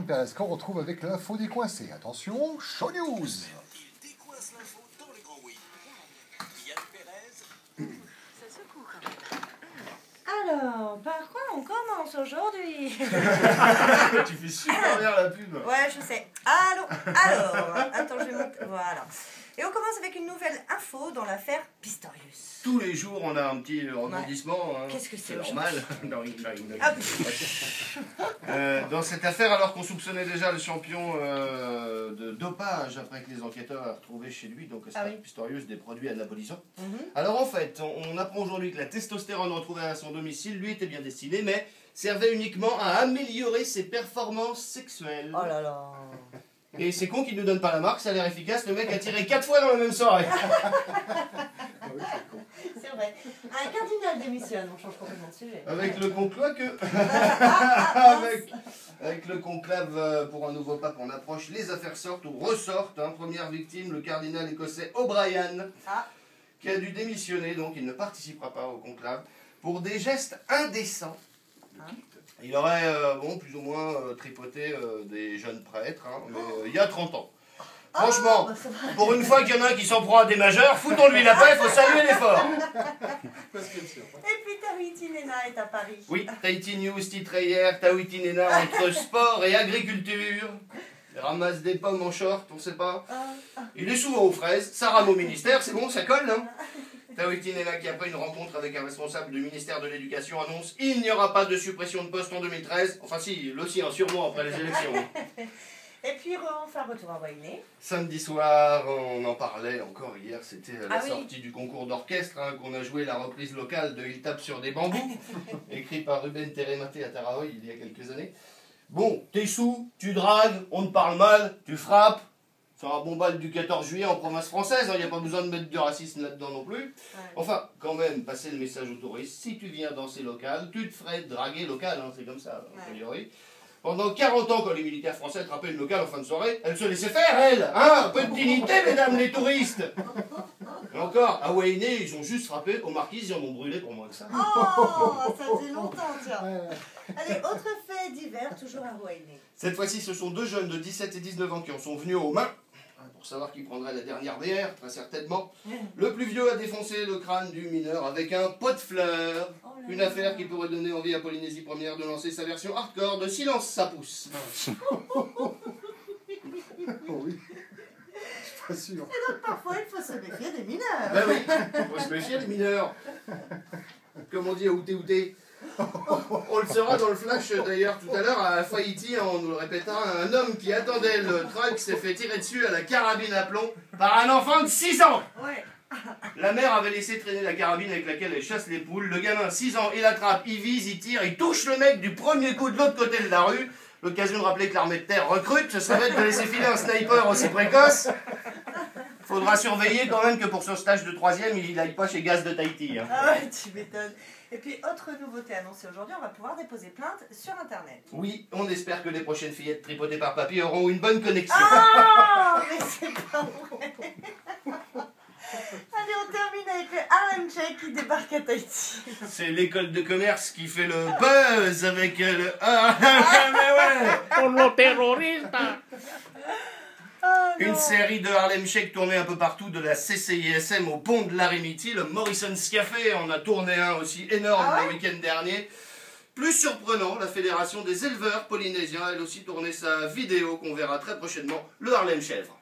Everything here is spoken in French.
Perez qu'on retrouve avec l'info décoincée. Attention, show news. Il décoince l'info dans les grands oui. Yann Perez. Ça secoue quand même. Alors, par quoi on commence aujourd'hui? Tu fais super bien la pub. Ouais, je sais. Allô. Alors, attends, je vais monter. Voilà. Et on commence avec une nouvelle info dans l'affaire Pistorius. Tous les jours, on a un petit rebondissement. Hein. Qu'est-ce que c'est normal. Ah, Dans cette affaire, alors qu'on soupçonnait déjà le champion de dopage après que les enquêteurs aient retrouvé chez lui, donc Pistorius, des produits anabolisants. Alors en fait, on apprend aujourd'hui que la testostérone retrouvée à son domicile, lui, était bien destinée, mais servait uniquement à améliorer ses performances sexuelles. oh là là. Et c'est con qu'il ne nous donne pas la marque, ça a l'air efficace, le mec a tiré 4 fois dans la même soirée. C'est vrai. Un cardinal démissionne, on change complètement de sujet. Avec le conclave que... avec le conclave pour un nouveau pape en approche, les affaires sortent ou ressortent. Hein. Première victime, le cardinal écossais O'Brien, qui a dû démissionner, donc il ne participera pas au conclave, pour des gestes indécents. Il aurait, plus ou moins tripoté des jeunes prêtres, hein, mais il y a 30 ans. Franchement, pour une fois qu'il y en a un qui s'en prend à des majeurs, foutons-lui la paix, il faut saluer l'effort. Et puis Tahiti Nena est à Paris. Oui, Tahiti News titrait hier, Tahiti Nena entre sport et agriculture. Il ramasse des pommes en short, on sait pas. Il est souvent aux fraises, ça rame au ministère, c'est bon, ça colle, hein. Tahiti Nena, qui après une rencontre avec un responsable du ministère de l'Éducation, annonce il n'y aura pas de suppression de poste en 2013. Enfin si, le sien, sûrement après les élections. Et puis on fait un retour à Wainé. Samedi soir, on en parlait encore hier, c'était la sortie du concours d'orchestre, hein, qu'on a joué la reprise locale de Il tape sur des bambous, écrit par Ruben Terematé à Taraoi il y a quelques années. Bon, t'es sous, tu dragues, on te parle mal, tu frappes. C'est un bon bal du 14 juillet en province française, il n'y a pas besoin de mettre du racisme là-dedans non plus. Enfin, quand même, passer le message aux touristes, si tu viens danser local, tu te ferais draguer local, hein, c'est comme ça, a priori. Pendant 40 ans, quand les militaires français attrapaient une locale en fin de soirée, elle se laissait faire, elle. Hein, un peu de dignité, mesdames les touristes. Et encore, à Wainé, ils ont juste frappé aux marquises, ils en ont brûlé pour moins que ça. Oh, ça faisait longtemps, tiens. Allez, autre fait divers, toujours à Wainé. Cette fois-ci, ce sont deux jeunes de 17 et 19 ans qui en sont venus aux mains, pour savoir qui prendrait la dernière bière, très certainement. Le plus vieux a défoncé le crâne du mineur avec un pot de fleurs. Une affaire qui pourrait donner envie à Polynésie Première de lancer sa version hardcore de Silence, ça pousse. Oui, je suis pas sûr. Et donc parfois, il faut se méfier des mineurs. Ben oui, il faut se méfier des mineurs. Comme on dit à Outé Outé. On le saura dans le flash d'ailleurs tout à l'heure à Fahiti, on nous le répétera, un homme qui attendait le truck s'est fait tirer dessus à la carabine à plomb par un enfant de 6 ans. La mère avait laissé traîner la carabine avec laquelle elle chasse les poules. Le gamin, 6 ans, il attrape, il vise, il tire, il touche le mec du premier coup de l'autre côté de la rue. L'occasion de rappeler que l'armée de terre recrute, ce serait bête de laisser filer un sniper aussi précoce. Faudra surveiller quand même que pour son stage de 3e, il n'aille pas chez Gaz de Tahiti. Hein. Ah ouais, tu m'étonnes. Et puis, autre nouveauté annoncée aujourd'hui, on va pouvoir déposer plainte sur Internet. Oui, on espère que les prochaines fillettes tripotées par papy auront une bonne connexion. Ah, mais c'est pas vrai. Allez, on termine avec le Harlem Shake qui débarque à Tahiti. C'est l'école de commerce qui fait le buzz avec le... Une série de Harlem Shake tournée un peu partout, de la CCISM au pont de l'Arimiti, le Morrison's Café en a tourné un aussi énorme le week-end dernier. Plus surprenant, la Fédération des éleveurs polynésiens a elle aussi tourné sa vidéo qu'on verra très prochainement, le Harlem Chèvre.